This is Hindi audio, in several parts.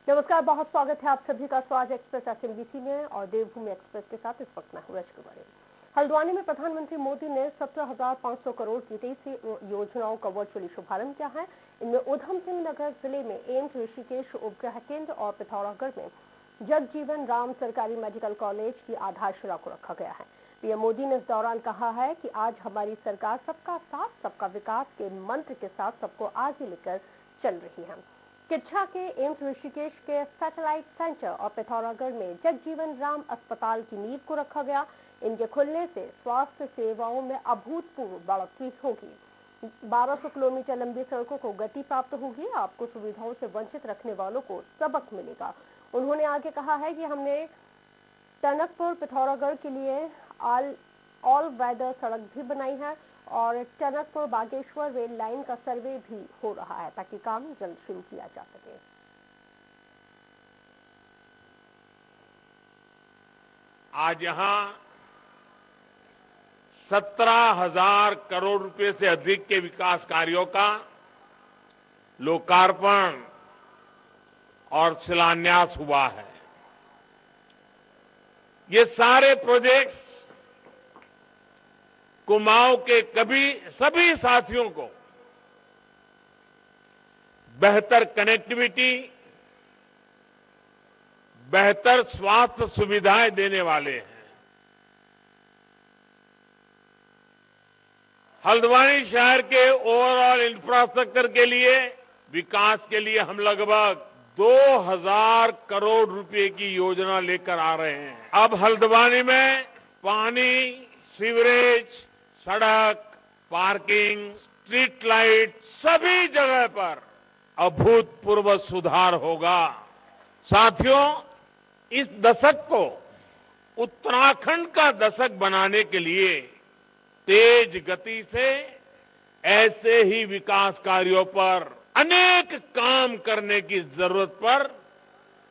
नमस्कार, बहुत स्वागत है आप सभी का स्वाज एक्सप्रेस एसएमबीसी में और देवभूमि एक्सप्रेस के साथ इस वक्त मैं हूं रजनी कुमारी। हल्द्वानी में प्रधानमंत्री मोदी ने 17,500 करोड़ की 23 योजनाओं का वर्चुअली शुभारंभ किया है। इनमें उधम सिंह नगर जिले में एम्स ऋषिकेश उपग्रह केंद्र और पिथौरागढ़ में जगजीवन राम सरकारी मेडिकल कॉलेज की आधारशिला को रखा गया है। पीएम मोदी ने इस दौरान कहा है कि आज हमारी सरकार सबका साथ सबका विकास के मंत्र के साथ सबको आगे लेकर चल रही है। किच्छा के एम्स ऋषिकेश के सैटेलाइट सेंटर और पिथौरागढ़ में जगजीवन राम अस्पताल की नींव को रखा गया। इनके खुलने से स्वास्थ्य सेवाओं में अभूतपूर्व बढ़ोतरी होगी। 1200 किलोमीटर लंबी सड़कों को गति प्राप्त होगी। आपको सुविधाओं से वंचित रखने वालों को सबक मिलेगा। उन्होंने आगे कहा है कि हमने टनकपुर पिथौरागढ़ के लिए ऑल वेदर सड़क भी बनाई है और टनकपुर बागेश्वर रेल लाइन का सर्वे भी हो रहा है ताकि काम जल्द शुरू किया जा सके। आज यहां 17,000 करोड़ रुपए से अधिक के विकास कार्यों का लोकार्पण और शिलान्यास हुआ है। ये सारे प्रोजेक्ट्स कुमाऊं के सभी साथियों को बेहतर कनेक्टिविटी, बेहतर स्वास्थ्य सुविधाएं देने वाले हैं। हल्द्वानी शहर के ओवरऑल इंफ्रास्ट्रक्चर के लिए, विकास के लिए हम लगभग 2,000 करोड़ रुपए की योजना लेकर आ रहे हैं। अब हल्द्वानी में पानी, सीवरेज, सड़क, पार्किंग, स्ट्रीट लाइट सभी जगह पर अभूतपूर्व सुधार होगा। साथियों, इस दशक को उत्तराखंड का दशक बनाने के लिए तेज गति से ऐसे ही विकास कार्यों पर अनेक काम करने की जरूरत पर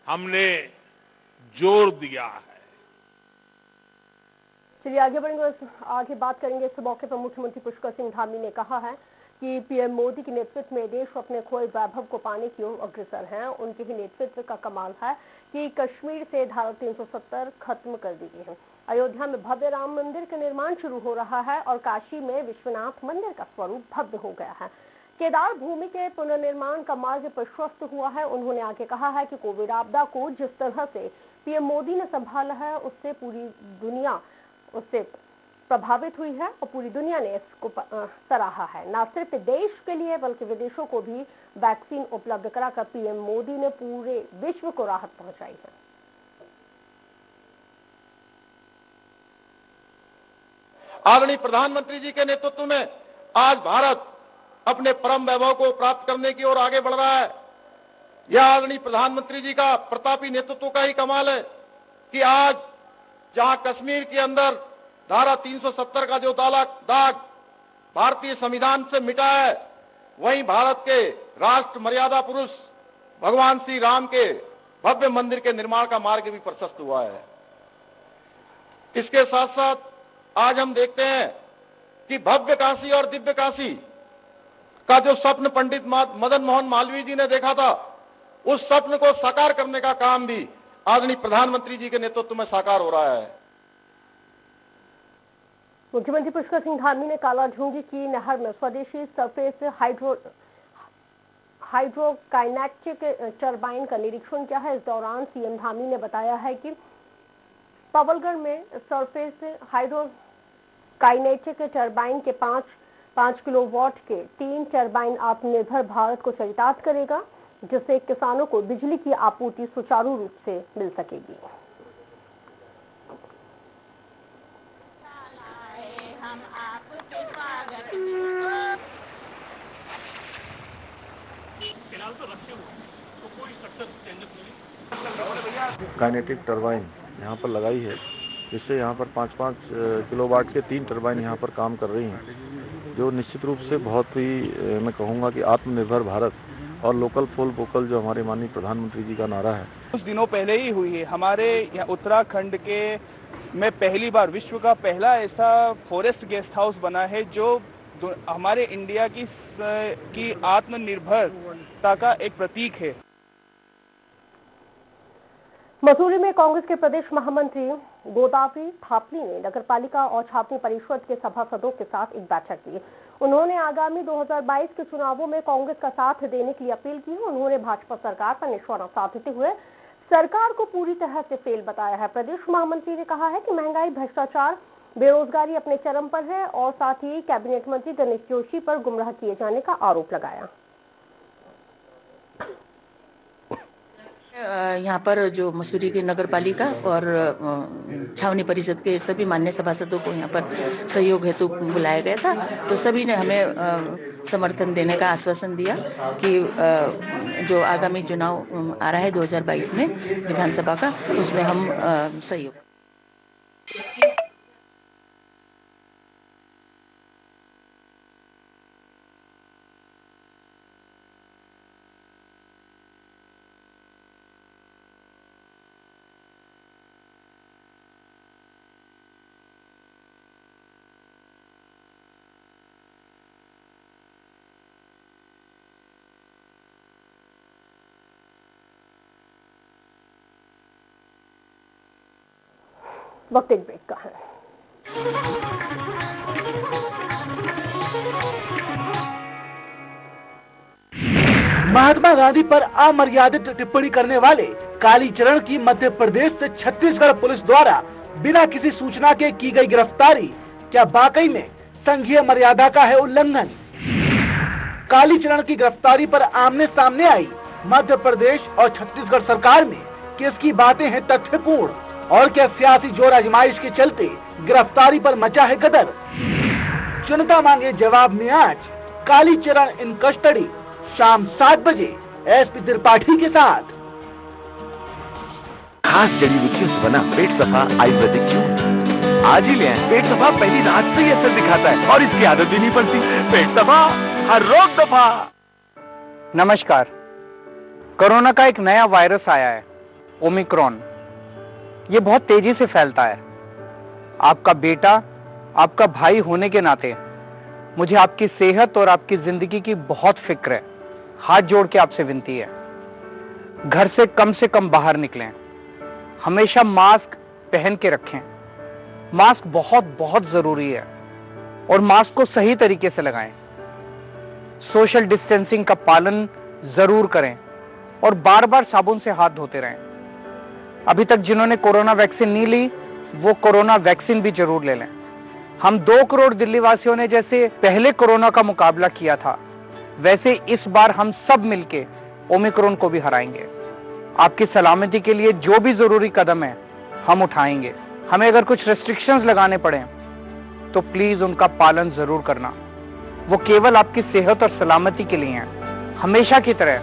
हमने जोर दिया है। चलिए आगे बढ़ेंगे, आगे बात करेंगे। इस मौके पर मुख्यमंत्री पुष्कर सिंह धामी ने कहा है कि पीएम मोदी के नेतृत्व में देश अपने खोए वैभव को पाने की ओर अग्रसर है। उनके ही नेतृत्व का कमाल है कि कश्मीर से धारा 370 खत्म कर दी गई है। अयोध्या में भव्य राम मंदिर का निर्माण शुरू हो रहा है और काशी में विश्वनाथ मंदिर का स्वरूप भव्य हो गया है। केदार भूमि के पुनर्निर्माण का मार्ग प्रशस्त हुआ है। उन्होंने आगे कहा है कि कोविड आपदा को जिस तरह से पीएम मोदी ने संभाला है उससे पूरी दुनिया उससे प्रभावित हुई है और पूरी दुनिया ने इसको सराहा है। न सिर्फ देश के लिए बल्कि विदेशों को भी वैक्सीन उपलब्ध कराकर पीएम मोदी ने पूरे विश्व को राहत पहुंचाई है। आदरणीय प्रधानमंत्री जी के नेतृत्व में आज भारत अपने परम वैभव को प्राप्त करने की ओर आगे बढ़ रहा है। यह आदरणीय प्रधानमंत्री जी का प्रतापी नेतृत्व का ही कमाल है कि आज जहां कश्मीर के अंदर धारा 370 का जो दाग भारतीय संविधान से मिटा है, वहीं भारत के राष्ट्र मर्यादा पुरुष भगवान श्री राम के भव्य मंदिर के निर्माण का मार्ग भी प्रशस्त हुआ है। इसके साथ साथ आज हम देखते हैं कि भव्य काशी और दिव्य काशी का जो स्वप्न पंडित मदन मोहन मालवीय जी ने देखा था, उस स्वप्न को साकार करने का काम भी आदरणीय प्रधानमंत्री जी के नेतृत्व में साकार हो रहा है। मुख्यमंत्री पुष्कर सिंह धामी ने कालाढूंगी की नहर में स्वदेशी सरफेस हाइड्रोकाइनेटिक टरबाइन का निरीक्षण किया है। इस दौरान सीएम धामी ने बताया है कि पवलगढ़ में सरफेस हाइड्रोकाइनेटिक टरबाइन के 5 किलोवाट के 3 टरबाइन आत्मनिर्भर भारत को चरितार्थ करेगा, जिससे किसानों को बिजली की आपूर्ति सुचारू रूप से मिल सकेगी। काइनेटिक टरबाइन यहाँ पर लगाई है, जिससे यहाँ पर 5-5 किलोवाट के 3 टरबाइन यहाँ पर काम कर रही हैं, जो निश्चित रूप से बहुत ही मैं कहूँगा कि आत्मनिर्भर भारत और लोकल फॉर वोकल जो हमारे माननीय प्रधानमंत्री जी का नारा है, कुछ दिनों पहले ही हुई है। हमारे यहाँ उत्तराखंड के में पहली बार विश्व का पहला ऐसा फॉरेस्ट गेस्ट हाउस बना है जो हमारे इंडिया की आत्मनिर्भरता का एक प्रतीक है। मसूरी में कांग्रेस के प्रदेश महामंत्री गोदावरी थापली ने नगरपालिका और छावनी परिषद के सभासदों के साथ एक बैठक की। उन्होंने आगामी 2022 के चुनावों में कांग्रेस का साथ देने के लिए अपील की। उन्होंने भाजपा सरकार पर निशाना साधते हुए सरकार को पूरी तरह से फेल बताया है। प्रदेश महामंत्री ने कहा है कि महंगाई, भ्रष्टाचार, बेरोजगारी अपने चरम पर है और साथ ही कैबिनेट मंत्री गणेश जोशी पर गुमराह किए जाने का आरोप लगाया। यहाँ पर जो मसूरी की नगर पालिका और छावनी परिषद के सभी मान्य सभासदों को यहाँ पर सहयोग हेतु बुलाया गया था, तो सभी ने हमें समर्थन देने का आश्वासन दिया कि जो आगामी चुनाव आ रहा है 2022 में विधानसभा का, उसमें हम सहयोग। वक्त एक ब्रेक का है। महात्मा गांधी पर अमर्यादित टिप्पणी करने वाले कालीचरण की मध्य प्रदेश से छत्तीसगढ़ पुलिस द्वारा बिना किसी सूचना के की गई गिरफ्तारी क्या वाकई में संघीय मर्यादा का है उल्लंघन? कालीचरण की गिरफ्तारी पर आमने सामने आई मध्य प्रदेश और छत्तीसगढ़ सरकार में किसकी बातें हैं तथ्यपूर्ण, और क्या सियासी जोर आजमाइश के चलते गिरफ्तारी पर मचा है गदर? जनता मांगे जवाब में आज कालीचरण इन कस्टडी, शाम 7 बजे एसपी त्रिपाठी के साथ। खास जड़ी बूटियों से बना पेट सफा आयुर्वेदिक क्यों आज ही ले आए। पेट सफा पहली रात से ही असर दिखाता है और इसकी आदत भी नहीं पड़ती। पेट सफा, हर रोग दफा। नमस्कार। कोरोना का एक नया वायरस आया है, ओमिक्रॉन। ये बहुत तेजी से फैलता है। आपका बेटा, आपका भाई होने के नाते मुझे आपकी सेहत और आपकी जिंदगी की बहुत फिक्र है। हाथ जोड़ के आपसे विनती है, घर से कम बाहर निकलें, हमेशा मास्क पहन के रखें। मास्क बहुत बहुत जरूरी है और मास्क को सही तरीके से लगाएं। सोशल डिस्टेंसिंग का पालन जरूर करें और बार बार साबुन से हाथ धोते रहें। अभी तक जिन्होंने कोरोना वैक्सीन नहीं ली, वो कोरोना वैक्सीन भी जरूर ले लें। हम 2 करोड़ दिल्ली वासियों ने जैसे पहले कोरोना का मुकाबला किया था, वैसे इस बार हम सब मिलके ओमिक्रॉन को भी हराएंगे। आपकी सलामती के लिए जो भी जरूरी कदम है हम उठाएंगे। हमें अगर कुछ रेस्ट्रिक्शंस लगाने पड़े तो प्लीज उनका पालन जरूर करना। वो केवल आपकी सेहत और सलामती के लिए हैं। हमेशा की तरह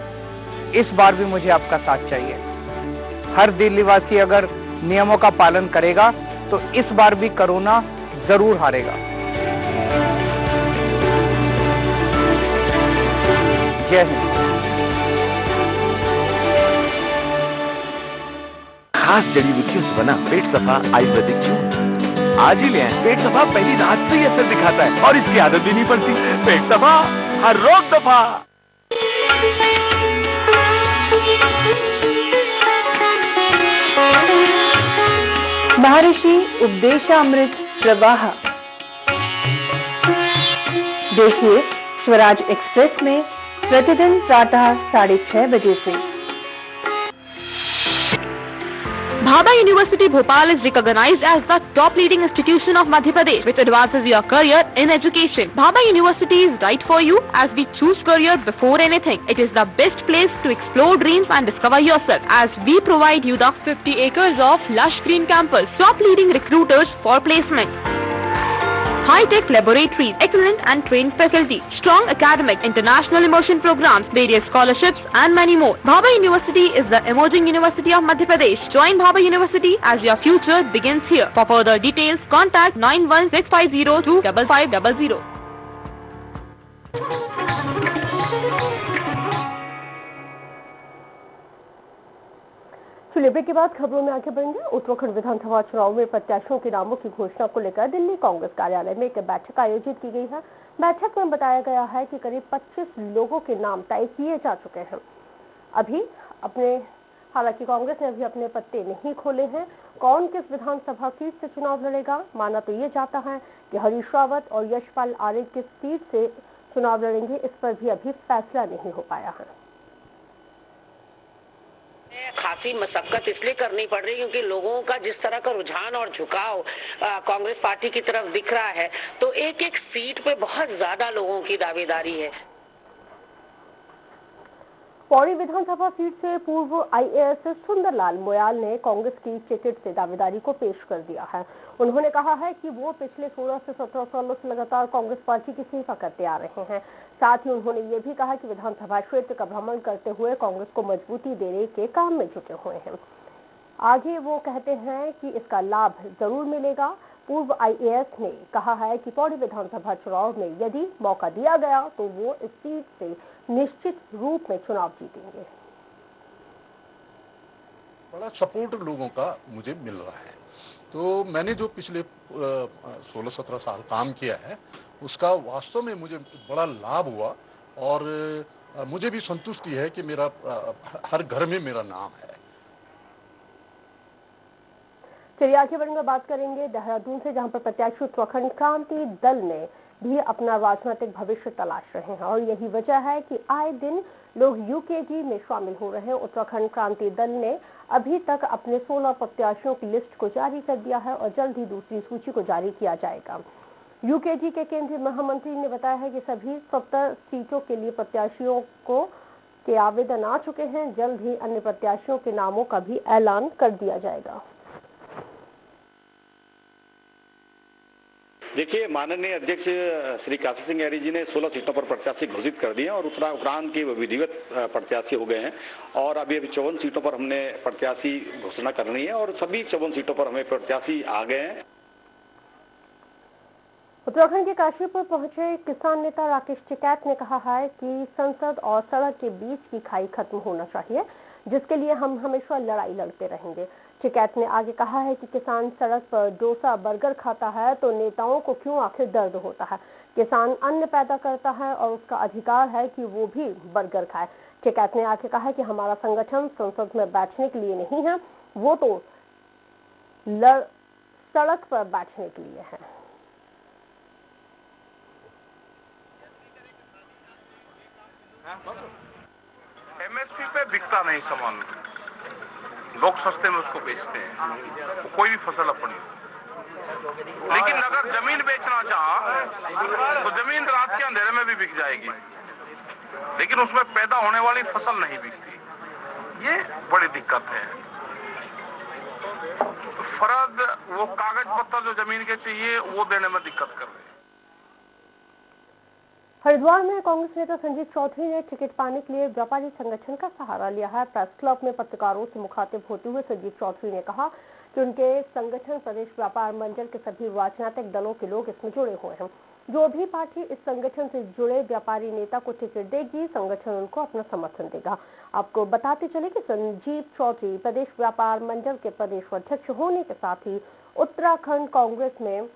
इस बार भी मुझे आपका साथ चाहिए। हर दिल्लीवासी अगर नियमों का पालन करेगा तो इस बार भी कोरोना जरूर हारेगा। जय हिंद। खास जड़ी बूटियों से बना पेट सफा आयुर्वेदिक क्यों आज ही ले आए। पेट सफा पहली रात से ही असर दिखाता है और इसकी आदत भी नहीं पड़ती। पेट सफा, हर रोग दफा। महर्षि उपदेशामृत प्रवाह। देखिए स्वराज एक्सप्रेस में प्रतिदिन प्रातः 6:30 बजे से। Bhabha University Bhopal is recognized as the top leading institution of Madhya Pradesh, which advances your career in education. Bhabha University is right for you as we choose career before anything. It is the best place to explore dreams and discover yourself, as we provide you the 50 acres of lush green campus, top leading recruiters for placement, high-tech laboratories, excellent and trained faculty, strong academic, international immersion programs, various scholarships and many more. Bhabha University is the emerging university of Madhya Pradesh. Join Bhabha University as your future begins here. For further details, contact 9165025500. चलिए ब्रेक के बाद खबरों में आगे बढ़ेंगे। उत्तराखंड विधानसभा चुनाव में प्रत्याशियों के नामों की घोषणा को लेकर दिल्ली कांग्रेस कार्यालय में एक बैठक आयोजित की गई है। बैठक में बताया गया है कि करीब 25 लोगों के नाम तय किए जा चुके हैं। अभी अपने हालांकि कांग्रेस ने अभी अपने पत्ते नहीं खोले हैं। कौन किस विधानसभा सीट से चुनाव लड़ेगा, माना तो ये जाता है कि हरीश रावत और यशपाल आर्य किस सीट से चुनाव लड़ेंगे, इस पर भी अभी फैसला नहीं हो पाया है। खासी मशक्कत इसलिए करनी पड़ रही क्योंकि लोगों का जिस तरह का रुझान और झुकाव कांग्रेस पार्टी की तरफ दिख रहा है, तो एक एक सीट पे बहुत ज्यादा लोगों की दावेदारी है। पौड़ी विधानसभा सीट से पूर्व आईएएस सुंदरलाल मोयाल ने कांग्रेस की टिकट से दावेदारी को पेश कर दिया है। उन्होंने कहा है कि वो पिछले 16 से 17 सालों से लगातार कांग्रेस पार्टी की सेवा करते आ रहे हैं। साथ ही उन्होंने ये भी कहा कि विधानसभा क्षेत्र का भ्रमण करते हुए कांग्रेस को मजबूती देने के काम में जुटे हुए हैं। आगे वो कहते हैं कि इसका लाभ जरूर मिलेगा। पूर्व आईएएस ने कहा है कि पौड़ी विधानसभा चुनाव में यदि मौका दिया गया तो वो इस सीट से निश्चित रूप में चुनाव जीतेंगे। बड़ा सपोर्ट लोगों का मुझे मिल रहा है, तो मैंने जो पिछले 16-17 साल काम किया है उसका वास्तव में मुझे बड़ा लाभ हुआ और मुझे भी संतुष्टि है कि मेरा हर घर में मेरा नाम है। चलिए आगे बढ़ेंगे, बात करेंगे देहरादून से, जहां पर प्रत्याशी उत्तराखंड क्रांति दल ने भी अपना राजनीतिक भविष्य तलाश रहे हैं और यही वजह है कि आए दिन लोग यूकेजी में शामिल हो रहे हैं। उत्तराखंड क्रांति दल ने अभी तक अपने 16 प्रत्याशियों की लिस्ट को जारी कर दिया है और जल्द ही दूसरी सूची को जारी किया जाएगा। यूकेजी के केंद्रीय महामंत्री ने बताया है कि सभी 70 सीटों के लिए प्रत्याशियों के आवेदन आ चुके हैं। जल्द ही अन्य प्रत्याशियों के नामों का भी ऐलान कर दिया जाएगा। देखिए, माननीय अध्यक्ष श्री काशी सिंह यारी जी ने 16 सीटों पर प्रत्याशी घोषित कर दिए हैं और उत्तराखंड के विधिवत प्रत्याशी हो गए हैं और अभी 54 सीटों पर हमने प्रत्याशी घोषणा करनी है और सभी 54 सीटों पर हमें प्रत्याशी आ गए हैं। उत्तराखंड के काशीपुर पहुंचे किसान नेता राकेश टिकैत ने कहा है कि संसद और सड़क के बीच की खाई खत्म होना चाहिए, जिसके लिए हम हमेशा लड़ाई लड़ते रहेंगे। टिकैत ने आगे कहा है कि किसान सड़क पर डोसा बर्गर खाता है तो नेताओं को क्यों आखिर दर्द होता है। किसान अन्न पैदा करता है और उसका अधिकार है कि वो भी बर्गर खाए। टिकैत ने आगे कहा है कि हमारा संगठन संसद में बैठने के लिए नहीं है, वो तो सड़क पर बैठने के लिए है। एमएसपी पे बिकता नहीं सामान, लोग सस्ते में उसको बेचते हैं, कोई भी फसल अपनी। लेकिन अगर जमीन बेचना चाहा तो जमीन रात के अंधेरे में भी बिक जाएगी, लेकिन उसमें पैदा होने वाली फसल नहीं बिकती। ये बड़ी दिक्कत है। फर्ज वो कागज पत्तर जो जमीन के चाहिए वो देने में दिक्कत कर रहे हैं। हरिद्वार में कांग्रेस नेता संजीव चौधरी ने टिकट पाने के लिए व्यापारी संगठन का सहारा लिया है। प्रेस क्लब में पत्रकारों से मुखातिब होते हुए संजीव चौधरी ने कहा कि उनके संगठन प्रदेश व्यापार मंडल के सभी राजनीतिक दलों के लोग इसमें जुड़े हुए हैं। जो भी पार्टी इस संगठन से जुड़े व्यापारी नेता को टिकट देगी, संगठन उनको अपना समर्थन देगा। आपको बताते चले कि संजीव चौधरी प्रदेश व्यापार मंडल के प्रदेश अध्यक्ष होने के साथ ही उत्तराखंड कांग्रेस में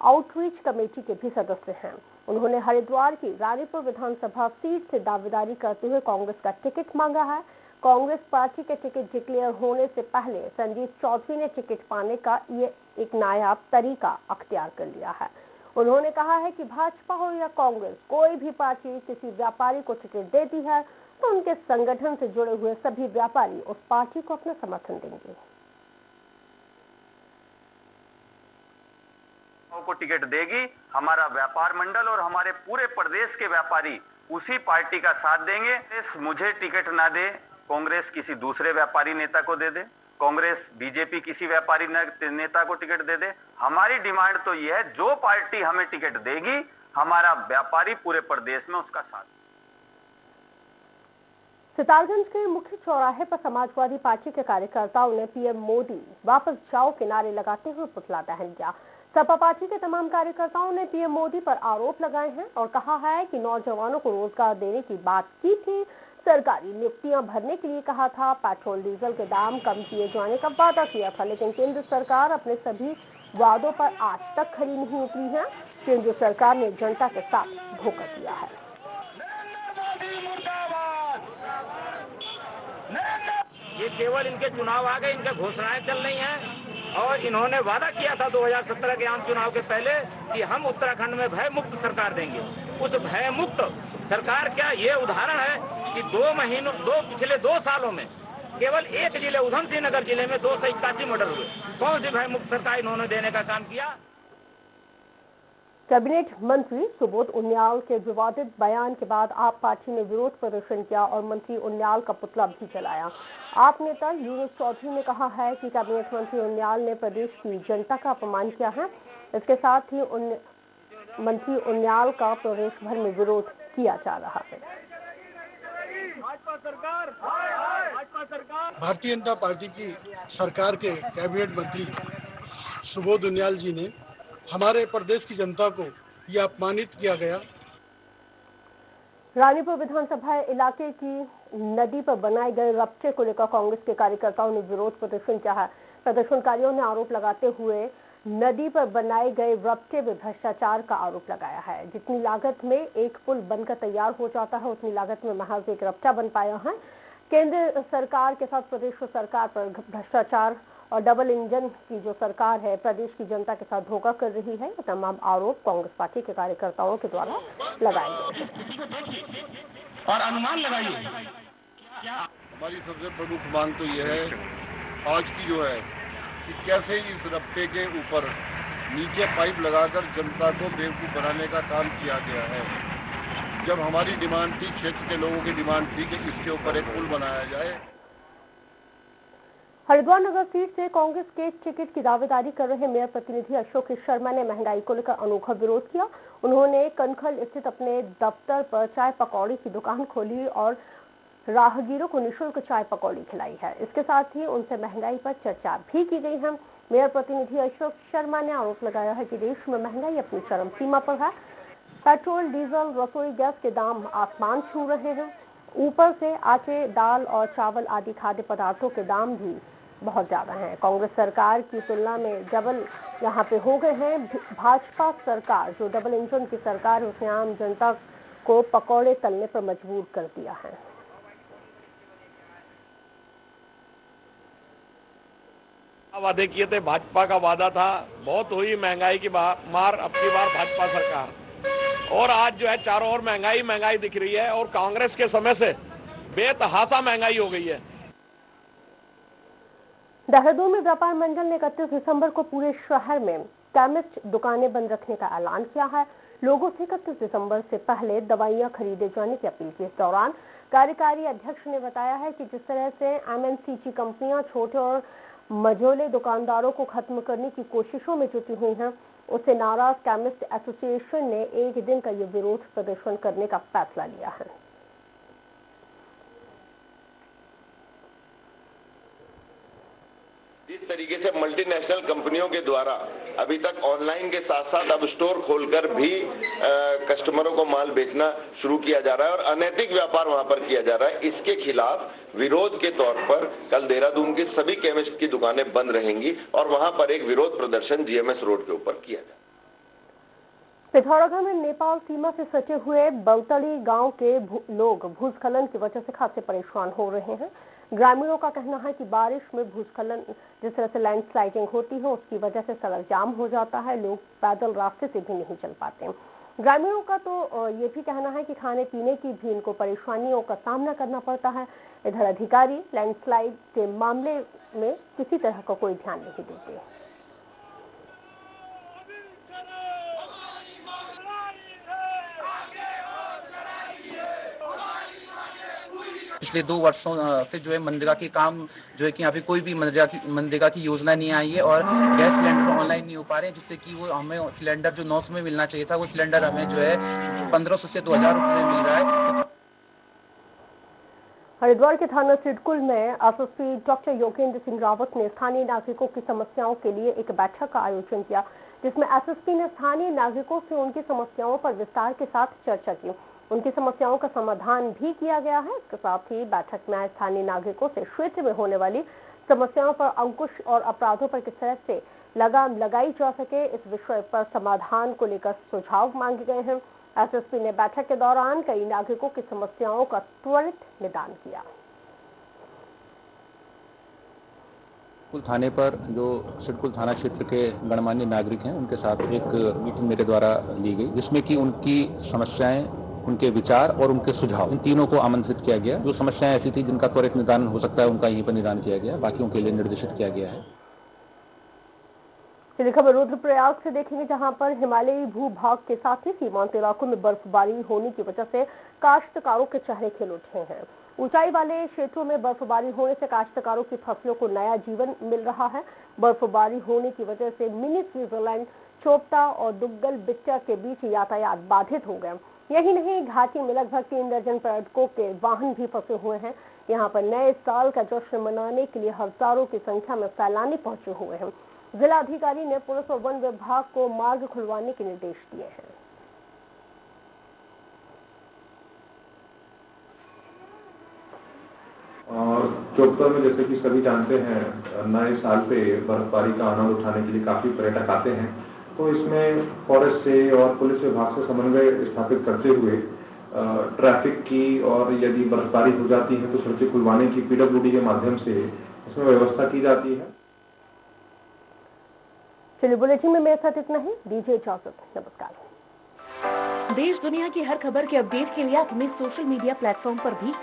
आउटरीच कमेटी के भी सदस्य हैं। उन्होंने हरिद्वार की रानीपुर विधानसभा सीट से दावेदारी करते हुए कांग्रेस का टिकट मांगा है। कांग्रेस पार्टी के टिकट डिक्लेयर होने से पहले संजीव चौधरी ने टिकट पाने का ये एक नायाब तरीका अख्तियार कर लिया है। उन्होंने कहा है कि भाजपा हो या कांग्रेस, कोई भी पार्टी किसी व्यापारी को टिकट देती है तो उनके संगठन से जुड़े हुए सभी व्यापारी उस पार्टी को अपना समर्थन देंगे। को टिकट देगी, हमारा व्यापार मंडल और हमारे पूरे प्रदेश के व्यापारी उसी पार्टी का साथ देंगे। मुझे टिकट ना दे, कांग्रेस किसी दूसरे व्यापारी नेता को दे दे, कांग्रेस बीजेपी किसी व्यापारी नेता को टिकट दे दे। हमारी डिमांड तो यह है, जो पार्टी हमें टिकट देगी, हमारा व्यापारी पूरे प्रदेश में उसका साथ। सितारगंज के मुख्य चौराहे पर समाजवादी पार्टी के कार्यकर्ताओं ने पीएम मोदी वापस जाओ के नारे लगाते हुए पुतला दहन किया। सपा पार्टी के तमाम कार्यकर्ताओं ने पीएम मोदी पर आरोप लगाए हैं और कहा है कि नौजवानों को रोजगार देने की बात की थी, सरकारी नियुक्तियां भरने के लिए कहा था, पेट्रोल डीजल के दाम कम किए जाने का वादा किया था, लेकिन केंद्र सरकार अपने सभी वादों पर आज तक खरी नहीं उतरी है। केंद्र सरकार ने जनता के साथ धोखा किया है। ये केवल इनके चुनाव आ गए, इनका घोषणाएं चल रही हैं। और इन्होंने वादा किया था 2017 के आम चुनाव के पहले कि हम उत्तराखंड में भय मुक्त सरकार देंगे। उस भय मुक्त सरकार क्या ये उदाहरण है कि पिछले 2 सालों में केवल एक जिले उधमसिंह नगर जिले में 281 मर्डर हुए। कौन सी भय मुक्त सरकार इन्होंने देने का काम किया? कैबिनेट मंत्री सुबोध उनियाल के विवादित बयान के बाद आप पार्टी ने विरोध प्रदर्शन किया और मंत्री उनियाल का पुतला भी जलाया। आप नेता यूनुस चौधरी ने कहा है कि कैबिनेट मंत्री उनियाल ने प्रदेश की जनता का अपमान किया है। इसके साथ ही मंत्री उनियाल का प्रदेश भर में विरोध किया जा रहा है। भारतीय जनता पार्टी की सरकार के कैबिनेट मंत्री सुबोध उनियाल जी ने हमारे प्रदेश की जनता को यह अपमानित किया गया। रानीपुर विधानसभा इलाके की नदी पर बनाए गए रपटे को लेकर कांग्रेस के कार्यकर्ताओं ने विरोध प्रदर्शन किया है। प्रदर्शनकारियों ने आरोप लगाते हुए नदी पर बनाए गए रपटे में भ्रष्टाचार का आरोप लगाया है। जितनी लागत में एक पुल बनकर तैयार हो जाता है, उतनी लागत में महज एक रपटा बन पाया है। केंद्र सरकार के साथ प्रदेश सरकार पर भ्रष्टाचार और डबल इंजन की जो सरकार है प्रदेश की जनता के साथ धोखा कर रही है। ये तमाम आरोप कांग्रेस पार्टी के कार्यकर्ताओं के द्वारा लगाए गए हैं। और अनुमान लगाइए, हमारी सबसे प्रमुख मांग तो यह है आज की जो है कि कैसे इस रपटे के ऊपर नीचे पाइप लगाकर जनता को बेवकूफ बनाने का काम किया गया है। जब हमारी डिमांड थी, क्षेत्र के लोगों की डिमांड थी कि इसके ऊपर एक पुल बनाया जाए। हरिद्वार नगर सीट से कांग्रेस के टिकट की दावेदारी कर रहे मेयर प्रतिनिधि अशोक शर्मा ने महंगाई को लेकर अनोखा विरोध किया। उन्होंने कनखल स्थित अपने दफ्तर पर चाय पकौड़ी की दुकान खोली और राहगीरों को निःशुल्क चाय पकौड़ी खिलाई है। इसके साथ ही उनसे महंगाई पर चर्चा भी की गई है। मेयर प्रतिनिधि अशोक शर्मा ने आरोप लगाया है कि देश में महंगाई अपनी चरम सीमा पर है। पेट्रोल, डीजल, रसोई गैस के दाम आसमान छू रहे हैं। ऊपर से आटे, दाल और चावल आदि खाद्य पदार्थों के दाम भी बहुत ज्यादा हैं। कांग्रेस सरकार की तुलना में डबल यहाँ पे हो गए हैं। भाजपा सरकार जो डबल इंजन की सरकार है उसने आम जनता को पकौड़े तलने पर मजबूर कर दिया है। वादे किए थे, भाजपा का वादा था, बहुत हुई महंगाई की मार अब की बार भाजपा सरकार। और आज जो है चारों ओर महंगाई दिख रही है और कांग्रेस के समय से बेतहाशा महंगाई हो गई है। देहरादून में व्यापार मंडल ने 31 दिसंबर को पूरे शहर में केमिस्ट दुकानें बंद रखने का ऐलान किया है। लोगों से 31 दिसंबर से पहले दवाइयां खरीदे जाने की अपील की। इस दौरान कार्यकारी अध्यक्ष ने बताया है कि जिस तरह से एमएनसीजी कंपनियां छोटे और मझोले दुकानदारों को खत्म करने की कोशिशों में जुटी हुई हैं, उससे नाराज केमिस्ट एसोसिएशन ने एक दिन का ये विरोध प्रदर्शन करने का फैसला लिया है। जिस तरीके से मल्टीनेशनल कंपनियों के द्वारा अभी तक ऑनलाइन के साथ साथ अब स्टोर खोलकर भी कस्टमरों को माल बेचना शुरू किया जा रहा है और अनैतिक व्यापार वहां पर किया जा रहा है, इसके खिलाफ विरोध के तौर पर कल देहरादून की सभी केमिस्ट की दुकानें बंद रहेंगी और वहां पर एक विरोध प्रदर्शन जीएमएस रोड के ऊपर किया जाएगा। पिथौरागढ़ में नेपाल सीमा से सटे हुए बलतड़ी गांव के लोग भूस्खलन की वजह से खासे परेशान हो रहे हैं। ग्रामीणों का कहना है कि बारिश में भूस्खलन जिस तरह से लैंडस्लाइडिंग होती है उसकी वजह से सड़क जाम हो जाता है, लोग पैदल रास्ते से भी नहीं चल पाते। ग्रामीणों का तो ये भी कहना है कि खाने पीने की भी इनको परेशानियों का सामना करना पड़ता है। इधर अधिकारी लैंडस्लाइड के मामले में किसी तरह का कोई ध्यान नहीं देते। पिछले 2 वर्षों से जो है मनरेगा के काम जो है कि यहाँ पे कोई भी मनरेगा की योजना नहीं आई है और गैस सिलेंडर ऑनलाइन नहीं हो पा रहे हैं, जिससे कि वो हमें सिलेंडर जो 900 में मिलना चाहिए था वो सिलेंडर हमें जो है 1500 से 2000 रुपये में मिल रहा है। हरिद्वार के थाना सिडकुल में एसएसपी डॉक्टर योगेंद्र सिंह रावत ने स्थानीय नागरिकों की समस्याओं के लिए एक बैठक का आयोजन किया, जिसमें एसएसपी ने स्थानीय नागरिकों से उनकी समस्याओं पर विस्तार के साथ चर्चा की। उनकी समस्याओं का समाधान भी किया गया है। इसके साथ ही बैठक में स्थानीय नागरिकों से क्षेत्र में होने वाली समस्याओं पर अंकुश और अपराधों पर किस तरह से लगाम लगाई जा सके, इस विषय पर समाधान को लेकर सुझाव मांगे गए हैं। एसएसपी ने बैठक के दौरान कई नागरिकों की समस्याओं का त्वरित निदान किया। सिडकुल थाने पर जो सिडकुल थाना क्षेत्र के गणमान्य नागरिक हैं उनके साथ एक मीटिंग मेरे द्वारा ली गई, जिसमें कि उनकी समस्याएं, उनके विचार और उनके सुझाव, इन तीनों को आमंत्रित किया गया। जो समस्याएं ऐसी थी जिनका त्वरित निदान हो सकता है उनका यहीं पर निदान किया गया, बाकियों के लिए निर्देशित किया गया है। चलिए खबर रुद्रप्रयाग से देखेंगे, जहां पर हिमालयी भूभाग के साथ ही सीमांत इलाकों में बर्फबारी होने की वजह से काश्तकारों के चेहरे खिल उठे हैं। ऊंचाई वाले क्षेत्रों में बर्फबारी होने से काश्तकारों की फसलों को नया जीवन मिल रहा है। बर्फबारी होने की वजह से मिनी स्विट्जरलैंड, चोपता और दुग्गल बिट्टा के बीच यातायात बाधित हो गए। यही नहीं, घाटी में लगभग 3 दर्जन पर्यटकों के वाहन भी फंसे हुए हैं। यहाँ पर नए साल का जश्न मनाने के लिए हजारों की संख्या में सैलानी पहुंचे हुए हैं। जिलाधिकारी ने पुलिस और वन विभाग को मार्ग खुलवाने के निर्देश दिए हैं। और चोपता में जैसे कि सभी जानते हैं, नए साल पे बर्फबारी का आनंद उठाने के लिए काफी पर्यटक आते हैं। तो इसमें फॉरेस्ट से और पुलिस विभाग से समन्वय स्थापित करते हुए ट्रैफिक की और यदि बर्फबारी हो जाती है तो सड़कें खुलवाने की पीडब्ल्यूडी के माध्यम से इसमें व्यवस्था की जाती है। चलिए बुलेटिन में मेरे साथ इतना ही, दीजिए इजाजत, नमस्कार। देश दुनिया की हर खबर के अपडेट के लिए आप हमें सोशल मीडिया प्लेटफॉर्म पर भी